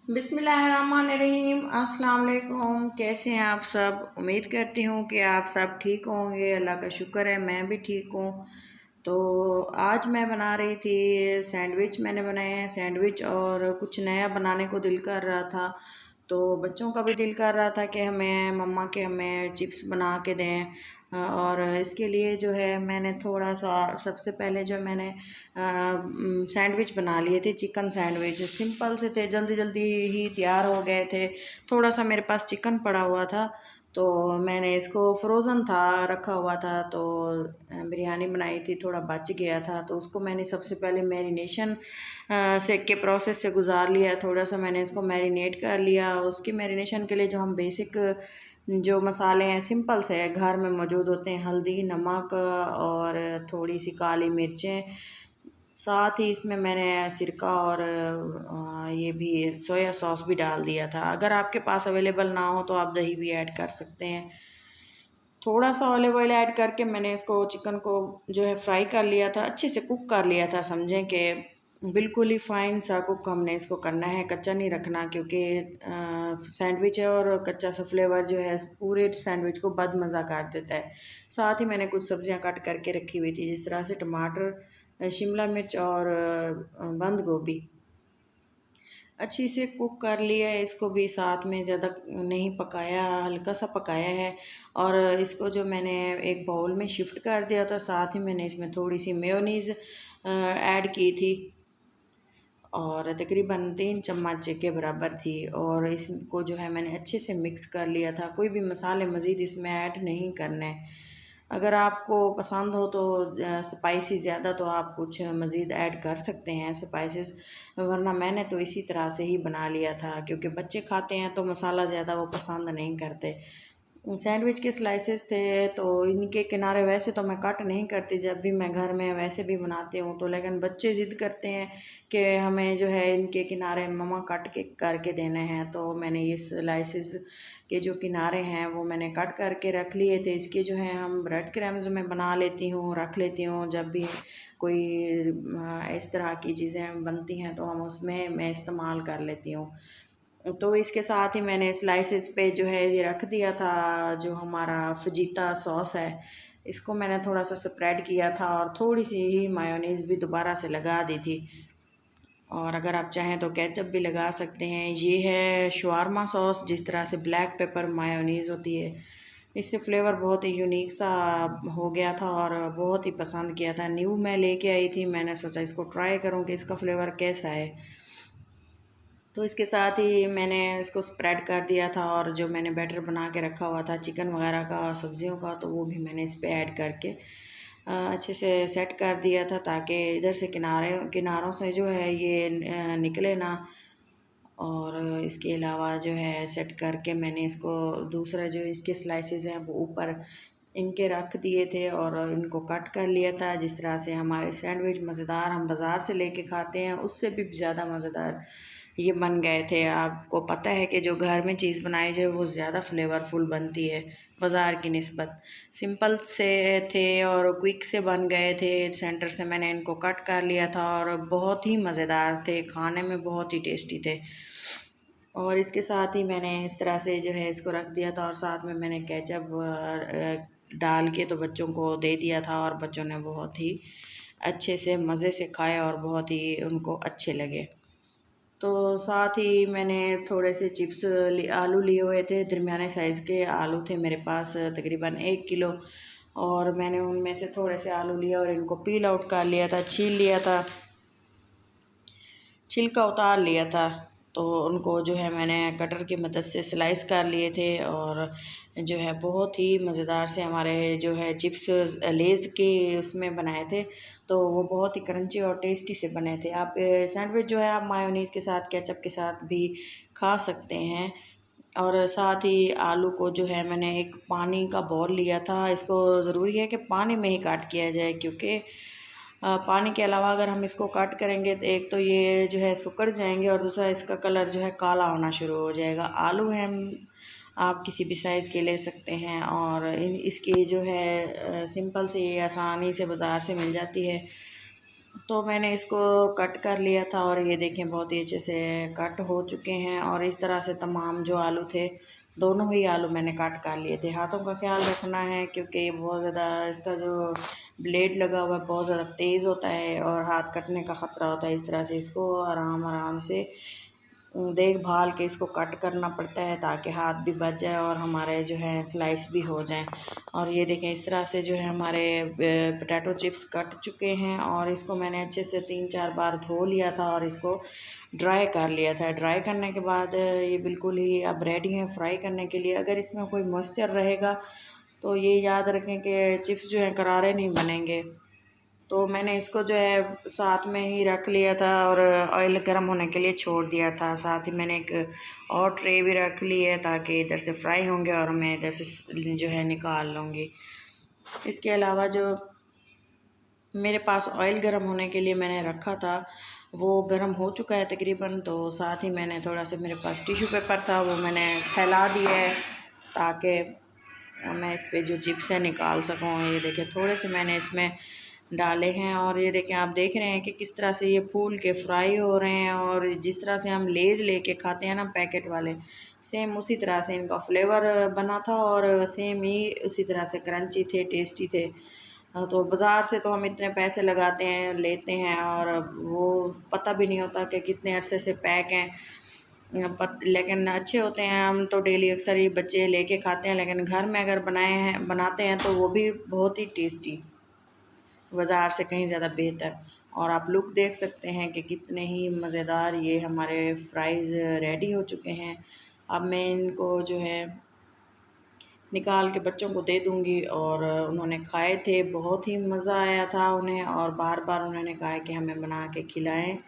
बिस्मिल्लाहिर्रहमानिर्रहीम। अस्सलाम वालेकुम। कैसे हैं आप सब? उम्मीद करती हूँ कि आप सब ठीक होंगे। अल्लाह का शुक्र है मैं भी ठीक हूँ। तो आज मैं बना रही थी सैंडविच। मैंने बनाए हैं सैंडविच और कुछ नया बनाने को दिल कर रहा था। तो बच्चों का भी दिल कर रहा था कि हमें मम्मा के हमें चिप्स बना के दें। और इसके लिए जो है मैंने थोड़ा सा सबसे पहले जो मैंने सैंडविच बना लिए थे, चिकन सैंडविच सिंपल से थे, जल्दी जल्दी ही तैयार हो गए थे। थोड़ा सा मेरे पास चिकन पड़ा हुआ था तो मैंने इसको फ्रोज़न था रखा हुआ था, तो बिरयानी बनाई थी, थोड़ा बच गया था तो उसको मैंने सबसे पहले मैरिनेशन से के प्रोसेस से गुजार लिया। थोड़ा सा मैंने इसको मैरिनेट कर लिया। उसकी मैरिनेशन के लिए जो हम बेसिक जो मसाले हैं सिंपल से घर में मौजूद होते हैं, हल्दी, नमक और थोड़ी सी काली मिर्चें, साथ ही इसमें मैंने सिरका और ये भी सोया सॉस भी डाल दिया था। अगर आपके पास अवेलेबल ना हो तो आप दही भी ऐड कर सकते हैं। थोड़ा सा ऑलिव ऑयल ऐड करके मैंने इसको चिकन को जो है फ्राई कर लिया था, अच्छे से कुक कर लिया था। समझें कि बिल्कुल ही फाइन सा कुक हमने इसको करना है, कच्चा नहीं रखना, क्योंकि सैंडविच है और कच्चा सा फ्लेवर जो है पूरे सैंडविच को बदमज़ा कर देता है। साथ ही मैंने कुछ सब्जियां कट करके रखी हुई थी, जिस तरह से टमाटर, शिमला मिर्च और बंद गोभी। अच्छी से कुक कर लिया है इसको भी, साथ में ज़्यादा नहीं पकाया, हल्का सा पकाया है। और इसको जो मैंने एक बाउल में शिफ्ट कर दिया था, साथ ही मैंने इसमें थोड़ी सी मेयोनीज़ ऐड की थी और तकरीबन 3 चम्मच के बराबर थी। और इसको जो है मैंने अच्छे से मिक्स कर लिया था। कोई भी मसाले मज़ीद इसमें ऐड नहीं करने। अगर आपको पसंद हो तो स्पाइसी ज़्यादा तो आप कुछ मज़ीद ऐड कर सकते हैं स्पाइसेस, वरना मैंने तो इसी तरह से ही बना लिया था, क्योंकि बच्चे खाते हैं तो मसाला ज़्यादा वो पसंद नहीं करते। सैंडविच के स्लाइसेस थे तो इनके किनारे वैसे तो मैं कट नहीं करती, जब भी मैं घर में वैसे भी बनाती हूँ तो, लेकिन बच्चे ज़िद करते हैं कि हमें जो है इनके किनारे मम्मा कट के करके देने हैं, तो मैंने ये स्लाइसेस के जो किनारे हैं वो मैंने कट करके रख लिए थे। इसके जो है हम ब्रेड क्रम्स में बना लेती हूँ, रख लेती हूँ, जब भी कोई इस तरह की चीज़ें बनती हैं तो हम उसमें मैं इस्तेमाल कर लेती हूँ। तो इसके साथ ही मैंने स्लाइसेस पे जो है ये रख दिया था, जो हमारा फजीता सॉस है इसको मैंने थोड़ा सा स्प्रेड किया था और थोड़ी सी ही मायोनीज़ भी दोबारा से लगा दी थी। और अगर आप चाहें तो केचप भी लगा सकते हैं। ये है शवारमा सॉस, जिस तरह से ब्लैक पेपर मायोनीज़ होती है, इससे फ्लेवर बहुत ही यूनिक सा हो गया था और बहुत ही पसंद किया था। न्यू मैं लेके आई थी, मैंने सोचा इसको ट्राई करूँ कि इसका फ्लेवर कैसा है। तो इसके साथ ही मैंने इसको स्प्रेड कर दिया था और जो मैंने बैटर बना के रखा हुआ था चिकन वगैरह का, सब्जियों का, तो वो भी मैंने इस पर ऐड करके अच्छे से सेट कर दिया था, ताकि इधर से किनारों से जो है ये निकले ना। और इसके अलावा जो है सेट करके मैंने इसको दूसरा जो इसके स्लाइसेस हैं वो ऊपर इनके रख दिए थे और इनको कट कर लिया था, जिस तरह से हमारे सैंडविच मज़ेदार हम बाज़ार से लेके खाते हैं उससे भी ज़्यादा मज़ेदार ये बन गए थे। आपको पता है कि जो घर में चीज़ बनाई जाए वो ज़्यादा फ्लेवरफुल बनती है बाज़ार की निस्बत। सिंपल से थे और क्विक से बन गए थे। सेंटर से मैंने इनको कट कर लिया था और बहुत ही मज़ेदार थे, खाने में बहुत ही टेस्टी थे। और इसके साथ ही मैंने इस तरह से जो है इसको रख दिया था और साथ में मैंने केचप डाल के तो बच्चों को दे दिया था और बच्चों ने बहुत ही अच्छे से मज़े से खाए और बहुत ही उनको अच्छे लगे। तो साथ ही मैंने थोड़े से चिप्स आलू लिए हुए थे, दरमियाने साइज़ के आलू थे मेरे पास, तकरीबन 1 किलो। और मैंने उनमें से थोड़े से आलू लिया और इनको पील आउट कर लिया था, छील लिया था, छिलका उतार लिया था। तो उनको जो है मैंने कटर की मदद से स्लाइस कर लिए थे और जो है बहुत ही मज़ेदार से हमारे जो है चिप्स लेज़ के उसमें बनाए थे, तो वो बहुत ही क्रंची और टेस्टी से बने थे। आप सैंडविच जो है आप मायोनीज़ के साथ, केचप के साथ भी खा सकते हैं। और साथ ही आलू को जो है मैंने एक पानी का बाउल लिया था। इसको ज़रूरी है कि पानी में ही काट किया जाए, क्योंकि पानी के अलावा अगर हम इसको कट करेंगे तो एक तो ये जो है सिकुड़ जाएंगे और दूसरा इसका कलर जो है काला होना शुरू हो जाएगा। आलू है आप किसी भी साइज़ के ले सकते हैं और इसकी जो है सिंपल से ये आसानी से बाज़ार से मिल जाती है। तो मैंने इसको कट कर लिया था और ये देखें बहुत ही अच्छे से कट हो चुके हैं। और इस तरह से तमाम जो आलू थे, दोनों ही आलू मैंने कट कर लिए थे। हाथों का ख्याल रखना है क्योंकि ये बहुत ज़्यादा, इसका जो ब्लेड लगा हुआ है बहुत ज़्यादा तेज़ होता है और हाथ कटने का ख़तरा होता है। इस तरह से इसको आराम आराम से देखभाल के इसको कट करना पड़ता है ताकि हाथ भी बच जाए और हमारे जो है स्लाइस भी हो जाएं। और ये देखें इस तरह से जो है हमारे पोटैटो चिप्स कट चुके हैं और इसको मैंने अच्छे से 3-4 बार धो लिया था और इसको ड्राई कर लिया था। ड्राई करने के बाद ये बिल्कुल ही अब रेडी हैं फ्राई करने के लिए। अगर इसमें कोई मॉइस्चर रहेगा तो ये याद रखें कि चिप्स जो हैं करारे नहीं बनेंगे। तो मैंने इसको जो है साथ में ही रख लिया था और ऑयल गर्म होने के लिए छोड़ दिया था। साथ ही मैंने एक और ट्रे भी रख ली है ताकि इधर से फ्राई होंगे और मैं इधर से जो है निकाल लूँगी। इसके अलावा जो मेरे पास ऑयल गर्म होने के लिए मैंने रखा था वो गर्म हो चुका है तकरीबन। तो साथ ही मैंने थोड़ा सा, मेरे पास टिश्यू पेपर था वो मैंने फैला दिया है ताकि मैं इस पे जो चिप्स है निकाल सकूँ। ये देखें थोड़े से मैंने इसमें डाले हैं और ये देखें आप देख रहे हैं कि किस तरह से ये फूल के फ्राई हो रहे हैं। और जिस तरह से हम लेज़ लेके खाते हैं ना पैकेट वाले, सेम उसी तरह से इनका फ्लेवर बना था और सेम ही उसी तरह से क्रंची थे, टेस्टी थे। तो बाज़ार से तो हम इतने पैसे लगाते हैं, लेते हैं और वो पता भी नहीं होता कि कितने अरसे से पैक हैं, लेकिन अच्छे होते हैं। हम तो डेली अक्सर ही बच्चे लेके खाते हैं, लेकिन घर में अगर बनाते हैं तो वो भी बहुत ही टेस्टी, बाज़ार से कहीं ज़्यादा बेहतर। और आप लुक देख सकते हैं कि कितने ही मज़ेदार ये हमारे फ्राइज़ रेडी हो चुके हैं। अब मैं इनको जो है निकाल के बच्चों को दे दूँगी। और उन्होंने खाए थे, बहुत ही मज़ा आया था उन्हें और बार बार उन्होंने कहा कि हमें बना के खिलाएँ।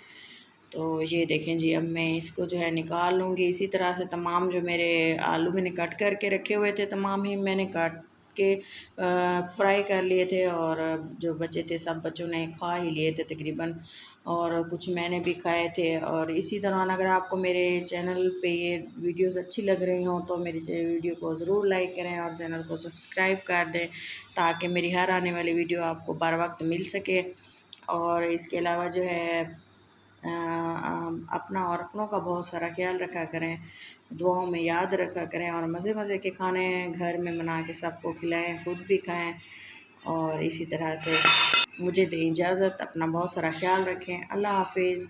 तो ये देखें जी, अब मैं इसको जो है निकाल लूँगी। इसी तरह से तमाम जो मेरे आलू मैंने कट करके रखे हुए थे, तमाम ही मैंने काट के फ्राई कर लिए थे और जो बचे थे सब बच्चों ने खा ही लिए थे तकरीबन, और कुछ मैंने भी खाए थे। और इसी दौरान अगर आपको मेरे चैनल पे ये वीडियोस अच्छी लग रही हों तो मेरी वीडियो को ज़रूर लाइक करें और चैनल को सब्सक्राइब कर दें ताकि मेरी हर आने वाली वीडियो आपको बर वक्त मिल सके। और इसके अलावा जो है अपना और अपनों का बहुत सारा ख्याल रखा करें, दुआओं में याद रखा करें और मज़े मज़े के खाने घर में बना के सबको खिलाएं, खुद भी खाएं। और इसी तरह से मुझे दें इजाज़त, अपना बहुत सारा ख्याल रखें। अल्लाह हाफिज़।